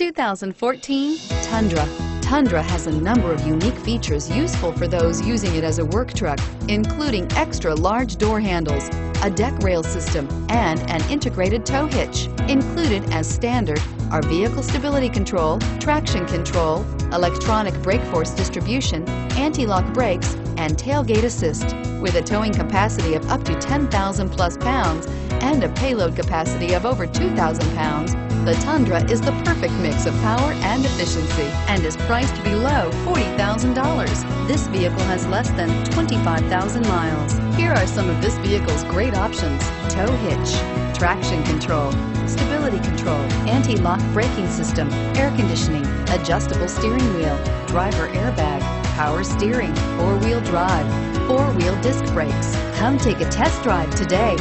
2014 Tundra. Tundra has a number of unique features useful for those using it as a work truck, including extra large door handles, a deck rail system, and an integrated tow hitch. Included as standard are vehicle stability control, traction control, electronic brake force distribution, anti-lock brakes, and tailgate assist. With a towing capacity of up to 10,000 plus pounds and a payload capacity of over 2,000 pounds, the Tundra is the perfect mix of power and efficiency and is priced below $40,000. This vehicle has less than 25,000 miles. Here are some of this vehicle's great options: tow hitch, traction control, stability control, anti-lock braking system, air conditioning, adjustable steering wheel, driver airbag, power steering, four-wheel drive, four-wheel disc brakes. Come take a test drive today.